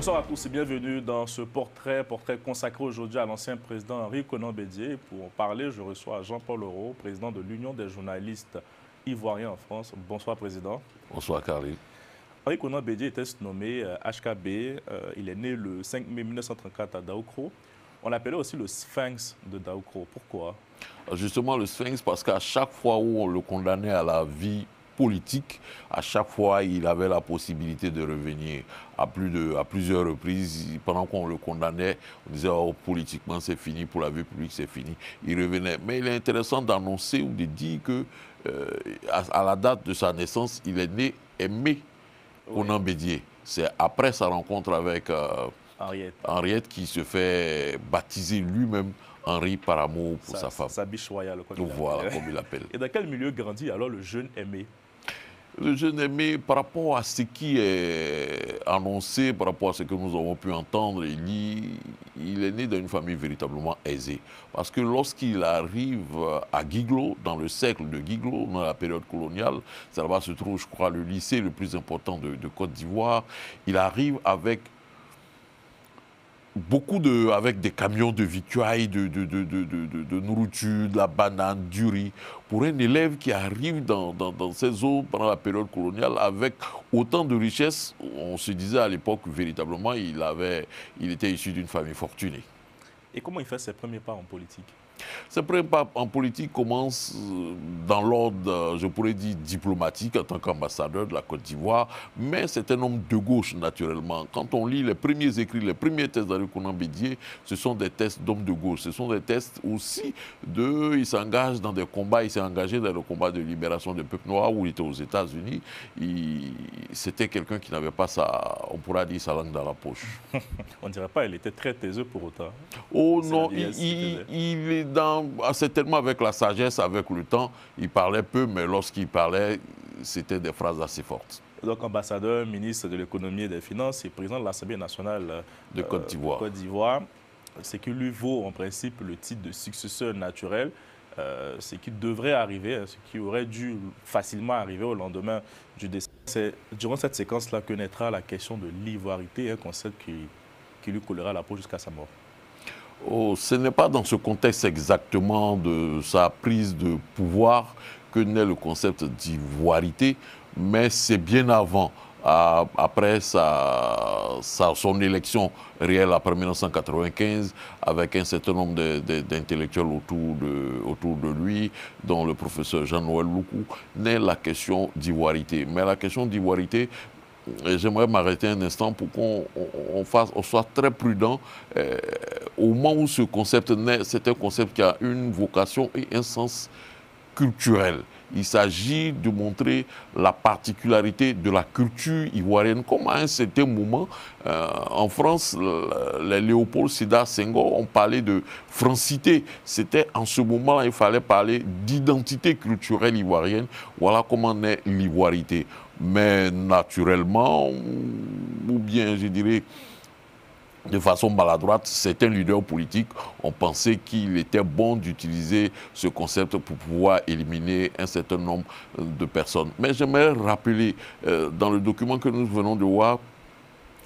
Bonsoir à tous et bienvenue dans ce portrait consacré aujourd'hui à l'ancien président Henri Konan Bédié. Pour en parler, je reçois Jean-Paul Auro, président de l'Union des journalistes ivoiriens en France. Bonsoir, président. Bonsoir, Carly. Henri Konan Bédié était nommé HKB. Il est né le 5 mai 1934 à Daoukro. On l'appelait aussi le Sphinx de Daoukro. Pourquoi? Justement, le Sphinx, parce qu'à chaque fois où on le condamnait à la vie politique, à chaque fois, il avait la possibilité de revenir à plusieurs reprises. Pendant qu'on le condamnait, on disait oh, politiquement c'est fini, pour la vie publique c'est fini. Il revenait. Mais il est intéressant d'annoncer ou de dire que à la date de sa naissance, il est né Aimé Konan Bédié. C'est après sa rencontre avec Henriette qui se fait baptiser lui-même Henri par amour pour sa femme. Sa biche royale, voilà, comme il l'appelle. Et dans quel milieu grandit alors le jeune Aimé? Le jeune Aimé, par rapport à ce qui est annoncé, par rapport à ce que nous avons pu entendre, il est né dans une famille véritablement aisée. Parce que lorsqu'il arrive à Guiglo, dans le cercle de Guiglo, dans la période coloniale, ça là-bas se trouve, je crois, le lycée le plus important de Côte d'Ivoire, il arrive avec avec des camions de victuailles, de nourriture, de la banane, du riz. Pour un élève qui arrive dans ces zones pendant la période coloniale avec autant de richesses, on se disait à l'époque véritablement il était issu d'une famille fortunée. Et comment il fait ses premiers pas en politique? Ses premiers pas en politique commencent dans l'ordre, je pourrais dire, diplomatique en tant qu'ambassadeur de la Côte d'Ivoire, mais c'est un homme de gauche, naturellement. Quand on lit les premiers écrits, les premiers textes d'Henri Konan Bédié, ce sont des textes d'hommes de gauche. Ce sont des textes aussi il s'engage dans des combats, il s'est engagé dans le combat de libération des peuples noirs où il était aux États-Unis. C'était quelqu'un qui n'avait pas on pourra dire, sa langue dans la poche. On ne dirait pas, il était très taiseux pour autant. Oh non, il est certainement avec la sagesse, avec le temps, il parlait peu, mais lorsqu'il parlait, c'était des phrases assez fortes. Donc ambassadeur, ministre de l'économie et des finances et président de l'Assemblée nationale de Côte d'Ivoire, ce qui lui vaut en principe le titre de successeur naturel, ce qui devrait arriver, ce qui aurait dû facilement arriver au lendemain du décès. C'est durant cette séquence-là que naîtra la question de l'ivoirité, un concept qui lui collera à la peau jusqu'à sa mort. Oh, ce n'est pas dans ce contexte exactement de sa prise de pouvoir que naît le concept d'ivoirité, mais c'est bien avant, après son élection réelle après 1995, avec un certain nombre d'intellectuels autour de lui, dont le professeur Jean-Noël Loukou, naît la question d'ivoirité. Mais la question d'ivoirité, j'aimerais m'arrêter un instant pour qu'on soit très prudent. Au moment où ce concept naît, c'est un concept qui a une vocation et un sens culturel. Il s'agit de montrer la particularité de la culture ivoirienne. Comme à un certain moment, en France, les Léopold Sédar Senghor ont parlé de francité. C'était en ce moment-là, il fallait parler d'identité culturelle ivoirienne. Voilà comment naît l'ivoirité. Mais naturellement, ou bien je dirais de façon maladroite, certains leaders politiques ont pensé qu'il était bon d'utiliser ce concept pour pouvoir éliminer un certain nombre de personnes. Mais j'aimerais rappeler, dans le document que nous venons de voir,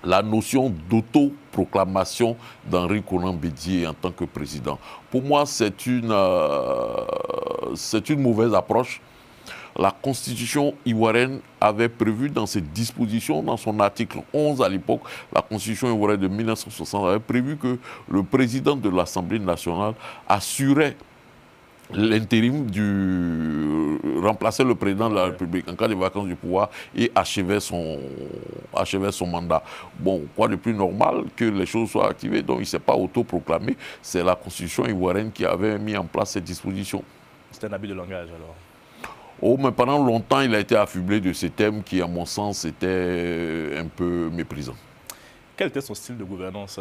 la notion d'autoproclamation d'Henri Konan Bédié en tant que président. Pour moi, c'est une mauvaise approche. La Constitution ivoirienne avait prévu dans ses dispositions, dans son article 11 à l'époque, la Constitution ivoirienne de 1960 avait prévu que le président de l'Assemblée nationale assurait l'intérim remplaçait le président de la République en cas de vacances du pouvoir et achevait son mandat. Bon, quoi de plus normal que les choses soient activées, donc il ne s'est pas autoproclamé. C'est la Constitution ivoirienne qui avait mis en place ces dispositions. C'est un abus de langage alors? Oh, mais pendant longtemps, il a été affublé de ces thèmes qui, à mon sens, étaient un peu méprisants. Quel était son style de gouvernance?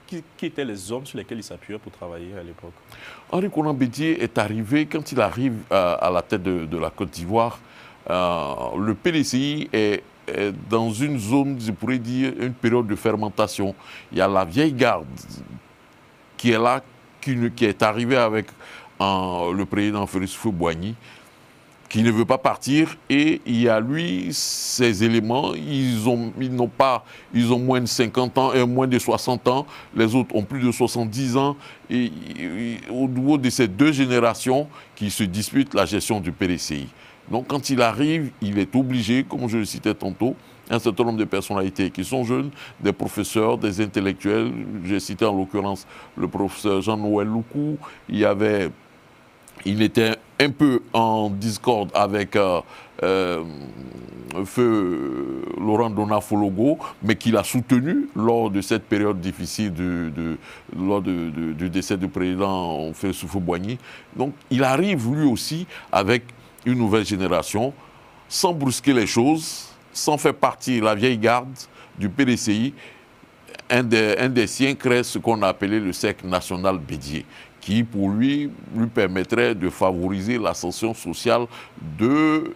Qui étaient les hommes sur lesquels il s'appuyait pour travailler à l'époque? Henri Konan Bédié est arrivé, quand il arrive à la tête de la Côte d'Ivoire, le PDCI est dans une zone, je pourrais dire, une période de fermentation. Il y a la vieille garde qui est là, qui est arrivée avec le président Félix Houphouët-Boigny, qui ne veut pas partir, et il y a lui, ces éléments, ils ont moins de 50 ans et moins de 60 ans, les autres ont plus de 70 ans, et au niveau de ces deux générations qui se disputent la gestion du PDCI. Donc quand il arrive, il est obligé, comme je le citais tantôt, un certain nombre de personnalités qui sont jeunes, des professeurs, des intellectuels, j'ai cité en l'occurrence le professeur Jean-Noël Loukou, il était un peu en discorde avec feu Laurent Donafologo, mais qu'il a soutenu lors de cette période difficile lors du décès du président Félix Houphouët-Boigny. Donc il arrive lui aussi avec une nouvelle génération, sans brusquer les choses, sans faire partie la vieille garde du PDCI. Un des siens crée ce qu'on a appelé le cercle national Bédier, qui pour lui permettrait de favoriser l'ascension sociale de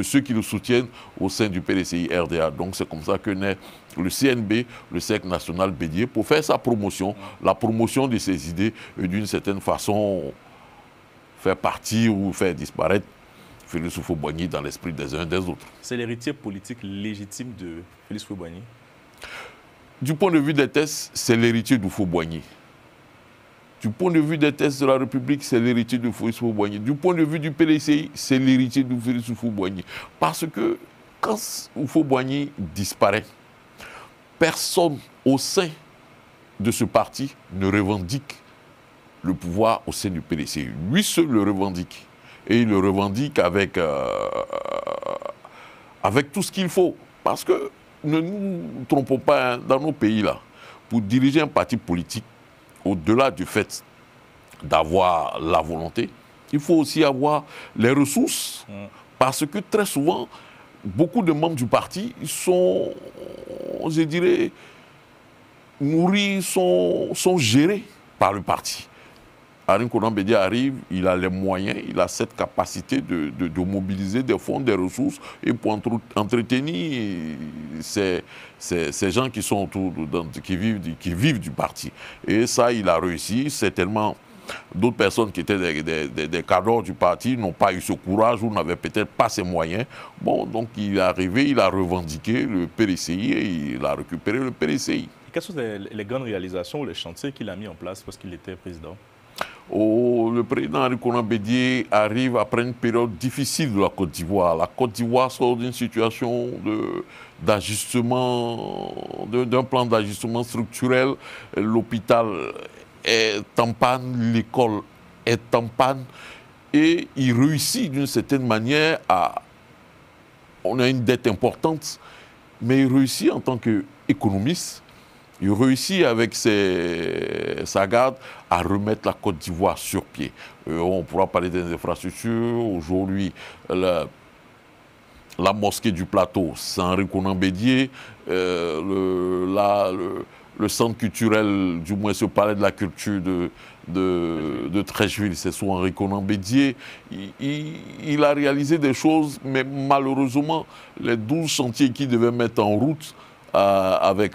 ceux qui le soutiennent au sein du PDCI RDA. Donc c'est comme ça que naît le CNB, le cercle national Bédier, pour faire sa promotion, la promotion de ses idées et d'une certaine façon faire partir ou faire disparaître Félix Houphouët-Boigny dans l'esprit des uns et des autres. C'est l'héritier politique légitime de Félix Houphouët-Boigny? Du point de vue des tests, c'est l'héritier d'Houphouët-Boigny. Du point de vue des tests de la République, c'est l'héritier de Félix Houphouët-Boigny. Du point de vue du PDCI, c'est l'héritier de Félix Houphouët-Boigny. Parce que quand Houphouët-Boigny disparaît, personne au sein de ce parti ne revendique le pouvoir au sein du PDCI. Lui seul le revendique. Et il le revendique avec tout ce qu'il faut. Parce que, ne nous trompons pas, hein, dans nos pays-là, pour diriger un parti politique, au-delà du fait d'avoir la volonté, il faut aussi avoir les ressources. Parce que très souvent, beaucoup de membres du parti sont, je dirais, nourris, sont gérés par le parti. Henri Konan Bédié arrive, il a les moyens, il a cette capacité de mobiliser des fonds, des ressources, et pour entretenir ces gens qui sont autour, qui vivent du parti. Et ça, il a réussi. Certainement, d'autres personnes qui étaient des cadres du parti n'ont pas eu ce courage ou n'avaient peut-être pas ces moyens. Bon, donc il est arrivé, il a revendiqué le PDCI et il a récupéré le PDCI. Quelles sont les grandes réalisations ou les chantiers qu'il a mis en place parce qu'il était président? Le président Henri Konan Bédié arrive après une période difficile de la Côte d'Ivoire. La Côte d'Ivoire sort d'une situation d'ajustement, d'un plan d'ajustement structurel. L'hôpital est en panne, l'école est en panne. Et il réussit d'une certaine manière à... On a une dette importante, mais il réussit en tant qu'économiste. Il réussit avec sa garde à remettre la Côte d'Ivoire sur pied. On pourra parler des infrastructures. Aujourd'hui, la mosquée du plateau, c'est Henri Konan Bédié. Le centre culturel, du moins ce palais de la culture de Treichville, c'est sous Henri Konan Bédié. Il a réalisé des choses, mais malheureusement, les 12 chantiers qu'il devait mettre en route, avec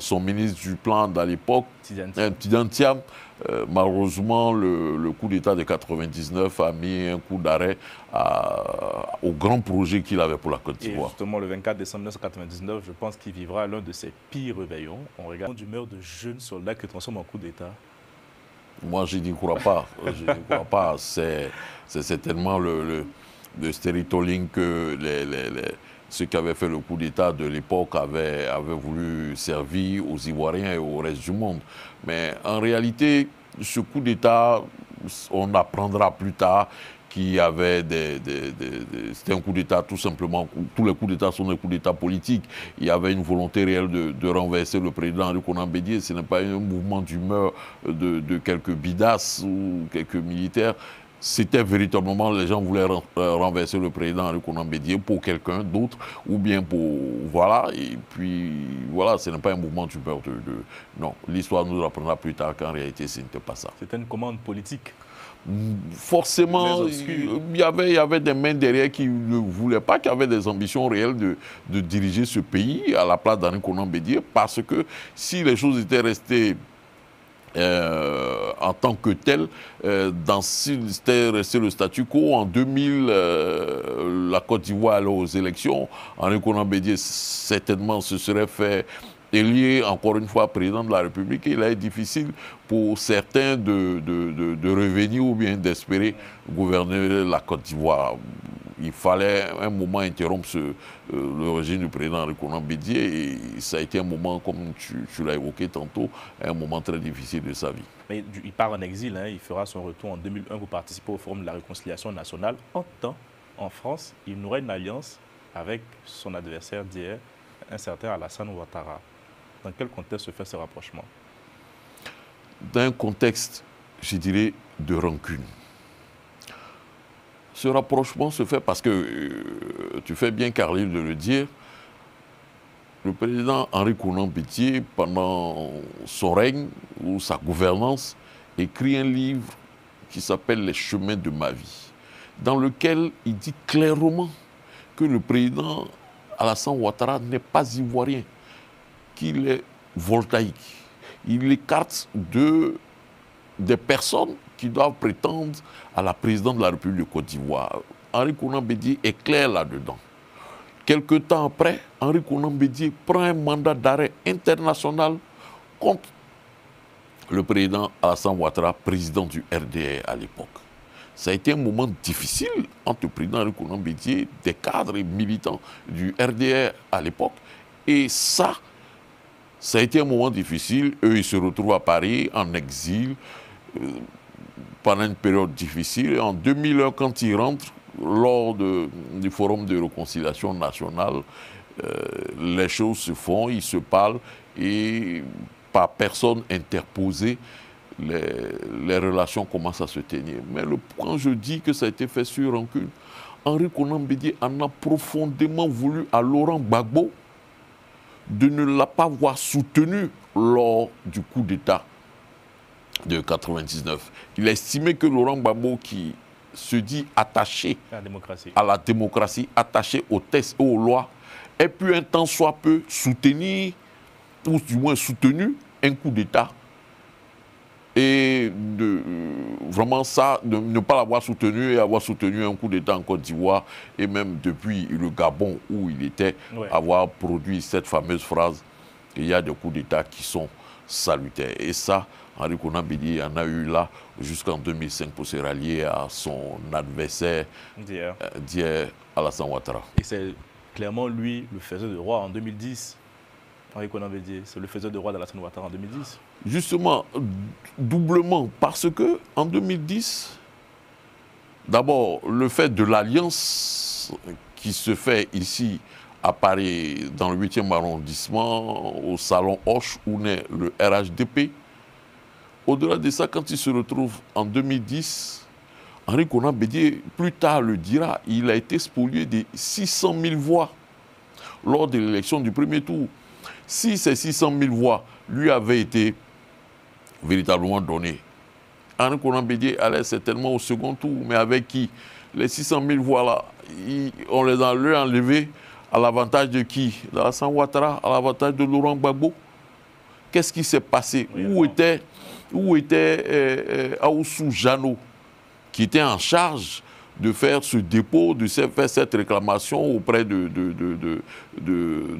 son ministre du Plan à l'époque, Tidiane Thiam, malheureusement, le coup d'État de 1999 a mis un coup d'arrêt au grand projet qu'il avait pour la Côte d'Ivoire. Justement, le 24 décembre 1999, je pense qu'il vivra l'un de ses pires réveillons. On regarde d'humeur de jeunes soldats qui transforment en coup d'État. Moi, je n'y crois pas. Je n'y crois pas. C'est certainement le storytelling que ceux qui avaient fait le coup d'État de l'époque avaient voulu servir aux Ivoiriens et au reste du monde. Mais en réalité, ce coup d'État, on apprendra plus tard qu'il y avait c'était un coup d'État tout simplement. Tous les coups d'État sont des coups d'État politiques. Il y avait une volonté réelle de renverser le président Henri Konan Bédié. Ce n'est pas un mouvement d'humeur de quelques bidasses ou quelques militaires. C'était véritablement, les gens voulaient renverser le président Henri Konan Bédié pour quelqu'un d'autre, ou bien pour... Voilà, et puis, voilà, ce n'est pas un mouvement d'humeur non, l'histoire nous apprendra plus tard qu'en réalité, ce n'était pas ça. C'était une commande politique. Forcément, il y avait des mains derrière qui ne voulaient pas, qui avaient des ambitions réelles de diriger ce pays à la place d'Henri Konan Bédié, parce que si les choses étaient restées en tant que tel, c'était resté le statu quo. En 2000, la Côte d'Ivoire allait aux élections. Henri Konan Bédié certainement se serait fait élire encore une fois président de la République. Il est difficile pour certains de revenir ou bien d'espérer gouverner la Côte d'Ivoire. Il fallait un moment interrompre le régime du président Henri Konan Bédié et ça a été un moment, comme tu l'as évoqué tantôt, un moment très difficile de sa vie. Mais il part en exil, hein, il fera son retour en 2001 pour participer au Forum de la Réconciliation nationale. En temps, en France, il nouera une alliance avec son adversaire d'hier, un certain Alassane Ouattara. Dans quel contexte se fait ce rapprochement? Dans un contexte, je dirais, de rancune. Ce rapprochement se fait parce que, tu fais bien, Carly, de le dire, le président Henri Konan Bédié, pendant son règne ou sa gouvernance, écrit un livre qui s'appelle « Les chemins de ma vie », dans lequel il dit clairement que le président Alassane Ouattara n'est pas ivoirien, qu'il est voltaïque. Il écarte des personnes qui doivent prétendre à la présidence de la République de Côte d'Ivoire. Henri Konan Bédié est clair là-dedans. Quelque temps après, Henri Konan Bédié prend un mandat d'arrêt international contre le président Alassane Ouattara, président du RDR à l'époque. Ça a été un moment difficile entre le président Henri Konan Bédié, des cadres et militants du RDR à l'époque. Et ça a été un moment difficile. Eux, ils se retrouvent à Paris, en exil, pendant une période difficile. Et en 2001, quand ils rentrent, lors du Forum de réconciliation nationale, les choses se font, ils se parlent et par personne interposée, les relations commencent à se tenir. Mais quand je dis que ça a été fait sur rancune, Henri Konan Bédié en a profondément voulu à Laurent Gbagbo de ne pas avoir soutenu lors du coup d'État de 1999. Il a estimé que Laurent Gbagbo, qui se dit attaché à la démocratie, attaché aux textes et aux lois, ait pu un temps soit peu soutenir, ou du moins soutenu, un coup d'État. Et vraiment ça, de ne pas l'avoir soutenu et avoir soutenu un coup d'État en Côte d'Ivoire, et même depuis le Gabon où il était, avoir produit cette fameuse phrase « il y a des coups d'État qui sont salutaires ». Et ça, Henri Konan Bédié en a eu là jusqu'en 2005 pour se rallier à son adversaire d'hier, Alassane Ouattara. Et c'est clairement lui le faiseur de roi en 2010. Henri Konan Bédié, c'est le faiseur de roi d'Alassane Ouattara en 2010. Justement, doublement, parce que en 2010, d'abord, le fait de l'alliance qui se fait ici à Paris, dans le 8e arrondissement, au salon Hoche, où naît le RHDP. Au-delà de ça, quand il se retrouve en 2010, Henri Konan Bédié, plus tard le dira, il a été spolié de 600 000 voix lors de l'élection du premier tour. Si ces 600 000 voix lui avaient été véritablement données, Henri Konan Bédié allait certainement au second tour. Mais avec qui? Les 600 000 voix-là, on les a enlevées à l'avantage de qui? D'Alassane Ouattara, à l'avantage de Laurent Gbagbo. Qu'est-ce qui s'est passé? Où était Aoussou Jano, qui était en charge de faire ce dépôt, de faire cette réclamation auprès de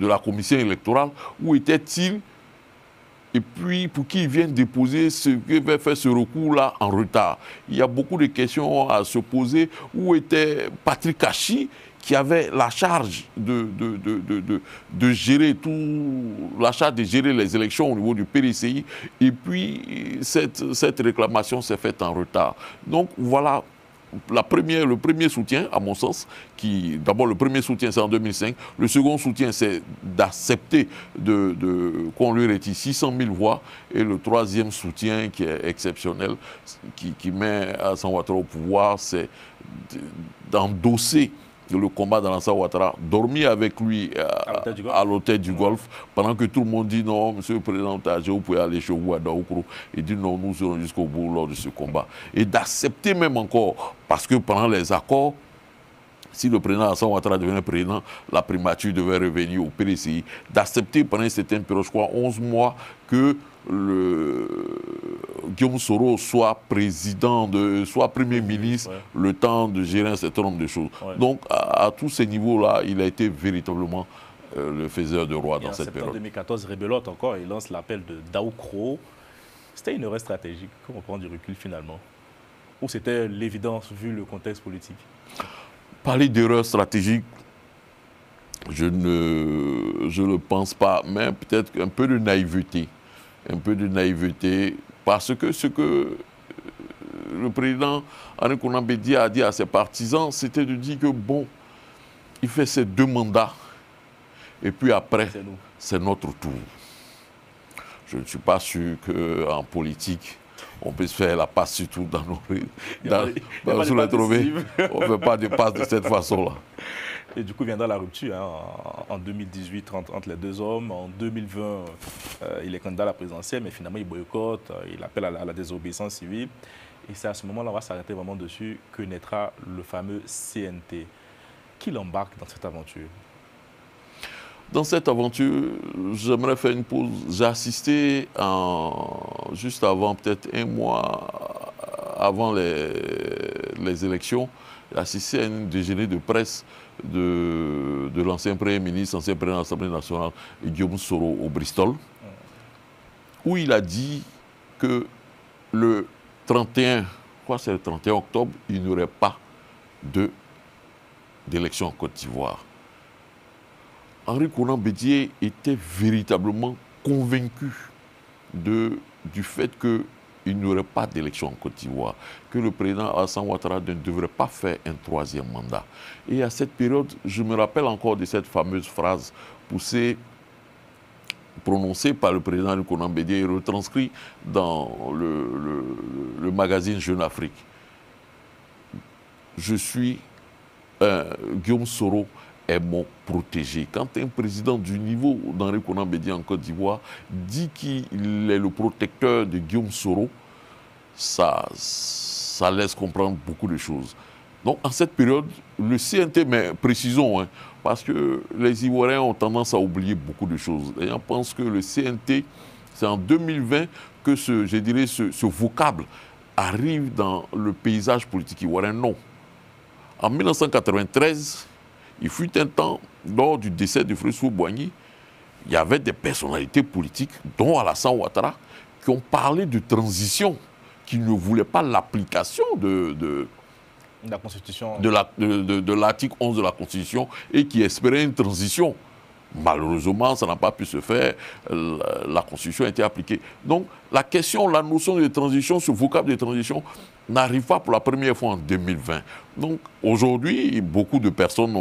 la commission électorale? Où était-il? Et puis, pour qui vient déposer faire ce recours-là en retard? Il y a beaucoup de questions à se poser. Où était Patrick Kachi, qui avait la charge de gérer la charge de gérer les élections au niveau du PDCI, et puis cette réclamation s'est faite en retard. Donc voilà le premier soutien, à mon sens, d'abord le premier soutien c'est en 2005, le second soutien c'est d'accepter qu'on lui retire 600 000 voix, et le troisième soutien qui est exceptionnel, qui met Alassane Ouattara au pouvoir, c'est d'endosser le combat d'Alassane Ouattara, dormir avec lui à l'hôtel du Golfe, pendant que tout le monde dit non, monsieur le président Tadjé, vous pouvez aller chez vous à Daoukro. Il dit non, nous serons jusqu'au bout lors de ce combat. Et d'accepter même encore, parce que pendant les accords, si le président Alassane Ouattara devenait président, la primature devait revenir au PDCI, d'accepter pendant une certaine période, je crois 11 mois, que Guillaume Soro soit président, soit premier ministre, le temps de gérer un certain nombre de choses. Donc, à tous ces niveaux-là, il a été véritablement le faiseur de roi dans cette période. En 2014, rebelote encore, il lance l'appel de Daoukro. C'était une erreur stratégique. Comment prendre du recul finalement? Ou c'était l'évidence vu le contexte politique? Parler d'erreur stratégique, je ne pense pas, mais peut-être un peu de naïveté. Un peu de naïveté, parce que ce que le président Henri Konan Bédié a dit à ses partisans, c'était de dire que bon, il fait ses 2 mandats, et puis après, c'est notre tour. Je ne suis pas sûr qu'en politique, on puisse faire la passe sur tout dans nos on ne fait pas de passe de cette façon-là. Et du coup, viendra la rupture en 2018 entre les 2 hommes. En 2020, il est candidat à la présidentielle, mais finalement, il boycotte, il appelle à la désobéissance civile. Et c'est à ce moment-là, on va s'arrêter vraiment dessus, que naîtra le fameux CNT. Qui l'embarque dans cette aventure? Dans cette aventure, j'aimerais faire une pause. J'ai assisté juste avant, peut-être 1 mois avant les élections, j'ai assisté à une déjeuner de presse de l'ancien Premier ministre, ancien président de l'Assemblée nationale, Guillaume Soro au Bristol, où il a dit que le 31, je crois que c'est le 31 octobre, il n'y aurait pas d'élection en Côte d'Ivoire. Henri Konan Bédié était véritablement convaincu du fait qu'il n'y aurait pas d'élection en Côte d'Ivoire, que le président Alassane Ouattara ne devrait pas faire un 3e mandat. Et à cette période, je me rappelle encore de cette fameuse phrase prononcée par le président Henri Konan Bédié et retranscrite dans le magazine Jeune Afrique. Guillaume Soro est mon protégé. Quand un président du niveau d'Henri Konan Bédié en Côte d'Ivoire dit qu'il est le protecteur de Guillaume Soro, ça laisse comprendre beaucoup de choses. Donc, en cette période, le CNT, mais précisons, parce que les Ivoiriens ont tendance à oublier beaucoup de choses. Et on pense que le CNT, c'est en 2020 que ce vocable arrive dans le paysage politique ivoirien. Non. En 1993, il fut un temps, lors du décès de François Boigny, il y avait des personnalités politiques, dont Alassane Ouattara, qui ont parlé de transition, qui ne voulaient pas l'application de l'article 11 de la Constitution et qui espéraient une transition. Malheureusement, ça n'a pas pu se faire. La Constitution a été appliquée. Donc, la notion de transition, ce vocable de transition, n'arrive pas pour la première fois en 2020. Donc, aujourd'hui, beaucoup de personnes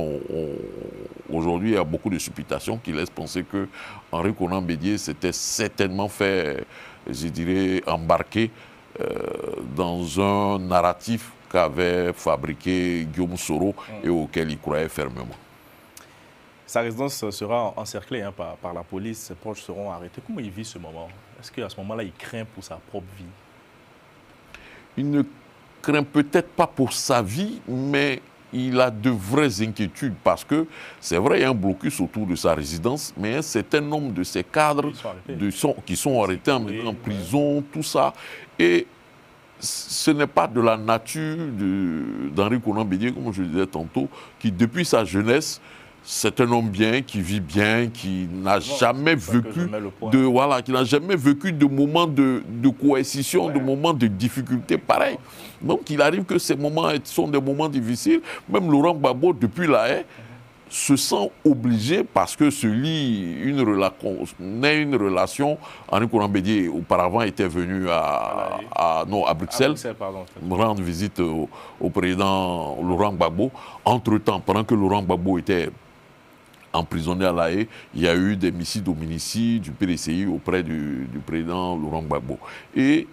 aujourd'hui, il y a beaucoup de supputations qui laissent penser que Henri Konan Bédié s'était certainement fait, je dirais, embarquer dans un narratif qu'avait fabriqué Guillaume Soro et auquel il croyait fermement. Sa résidence sera encerclée par la police, ses proches seront arrêtés. Comment il vit ce moment? Est-ce qu'à ce moment-là, il craint pour sa propre vie? Il ne craint peut-être pas pour sa vie, mais il a de vraies inquiétudes parce que c'est vrai, il y a un blocus autour de sa résidence, mais un certain nombre de ses cadres qui sont arrêtés en prison, tout ça. Et ce n'est pas de la nature d'Henri Konan Bédié, comme je le disais tantôt, qui depuis sa jeunesse, c'est un homme bien, qui vit bien, qui n'a jamais vécu de moments de coercition, de moments de difficulté pareil. Donc il arrive que ces moments sont des moments difficiles. Même Laurent Gbagbo, depuis la haie, se sent obligé, parce que se lie une relation. Henri Konan Bédié, auparavant, était venu à Bruxelles, rendre visite au président Laurent Gbagbo. Entre-temps, pendant que Laurent Gbagbo était emprisonné à La Haye, il y a eu des missiles d'hominicide du PDCI auprès du président Laurent Gbagbo. Et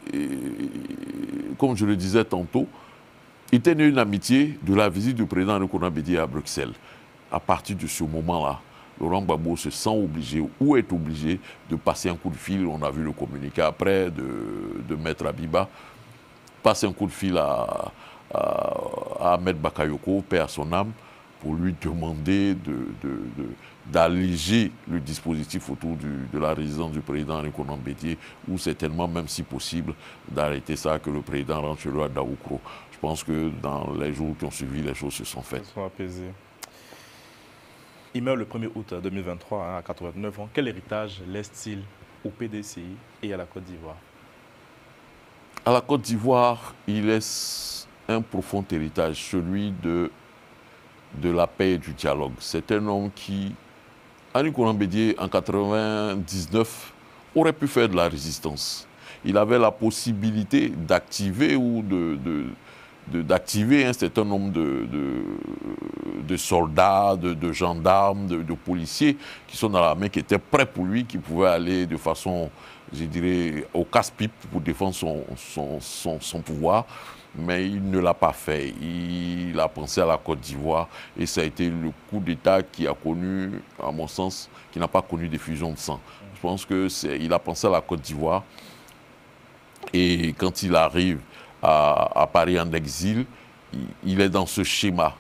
comme je le disais tantôt, il était né une amitié de la visite du président Henri Konan Bédié à Bruxelles. À partir de ce moment-là, Laurent Gbagbo se sent obligé ou est obligé de passer un coup de fil. On a vu le communiqué après de Maître Abiba, passer un coup de fil à Ahmed Bakayoko, paix à son âme, pour lui demander d'alléger le dispositif autour de la résidence du président Henri Konan Bédié, ou certainement, même si possible, d'arrêter ça, que le président rentre chez lui à Daoukro. Je pense que dans les jours qui ont suivi, les choses se sont faites. Ils sont apaisés. Il meurt le 1er août 2023, à 89 ans. Quel héritage laisse-t-il au PDCI et à la Côte d'Ivoire? À la Côte d'Ivoire, il laisse un profond héritage, celui de la paix et du dialogue. C'est un homme qui, Henri Konan Bédié, en 1999, aurait pu faire de la résistance. Il avait la possibilité d'activer ou d'activer un certain nombre de soldats, de gendarmes, de policiers qui sont dans l'armée, qui étaient prêts pour lui, qui pouvaient aller de façon, je dirais, au casse-pipe pour défendre son pouvoir. Mais il ne l'a pas fait. Il a pensé à la Côte d'Ivoire et ça a été le coup d'État qui a connu, à mon sens, qui n'a pas connu d'effusion de sang. Je pense qu'il a pensé à la Côte d'Ivoire et quand il arrive à Paris en exil, il est dans ce schéma.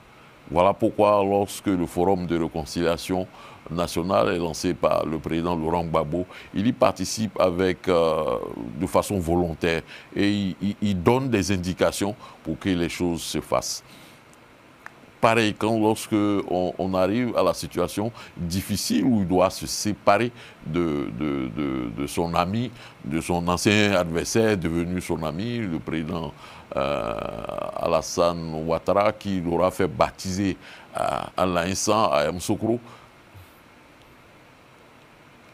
Voilà pourquoi lorsque le Forum de réconciliation nationale est lancé par le président Laurent Gbagbo, il y participe de façon volontaire et il donne des indications pour que les choses se fassent. Pareil, lorsque on arrive à la situation difficile où il doit se séparer de son ami, de son ancien adversaire devenu son ami, le président Alassane Ouattara, qui l'aura fait baptiser à l'Insan, à Msokro.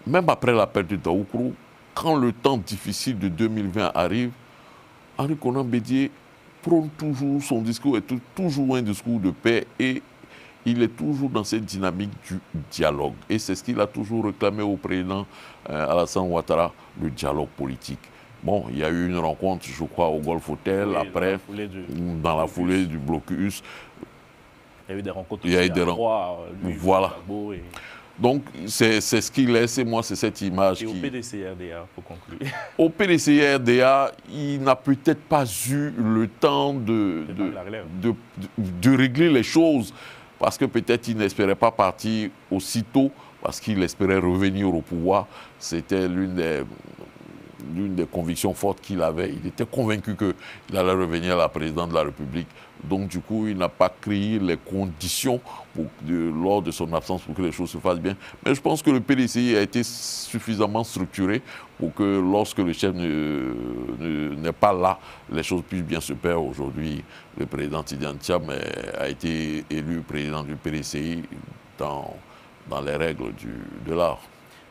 Même après la perte de Daoukro, quand le temps difficile de 2020 arrive, Henri Konan Bédié prône toujours son discours, est toujours un discours de paix et il est toujours dans cette dynamique du dialogue. Et c'est ce qu'il a toujours réclamé au président Alassane Ouattara, le dialogue politique. Bon, il y a eu une rencontre, je crois, au Golf Hotel, oui, après, dans la foulée du blocus. Il y a eu des rencontres il y a eu des rencontres. Voilà. Donc, c'est ce qu'il laisse, et moi, c'est cette image. Et au PDCI-RDA, pour conclure. Au PDCI-RDA, il n'a peut-être pas eu le temps de régler les choses, parce que peut-être il n'espérait pas partir aussitôt, parce qu'il espérait revenir au pouvoir. C'était l'une des convictions fortes qu'il avait. Il était convaincu qu'il allait revenir à la présidence de la République. Donc, du coup, il n'a pas créé les conditions lors de son absence pour que les choses se fassent bien. Mais je pense que le PDCI a été suffisamment structuré pour que lorsque le chef n'est pas là, les choses puissent bien se faire. Aujourd'hui, le président Tidiane Thiam a été élu président du PDCI dans les règles de l'art.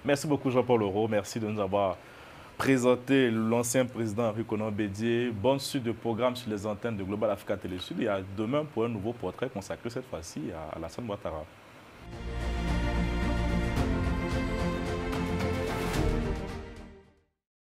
Merci beaucoup Jean-Paul Leroux. Merci de nous avoir présenté l'ancien président Henri Konan Bédié. Bonne suite de programme sur les antennes de Global Africa Télé Sud et à demain pour un nouveau portrait consacré cette fois-ci à Alassane Ouattara.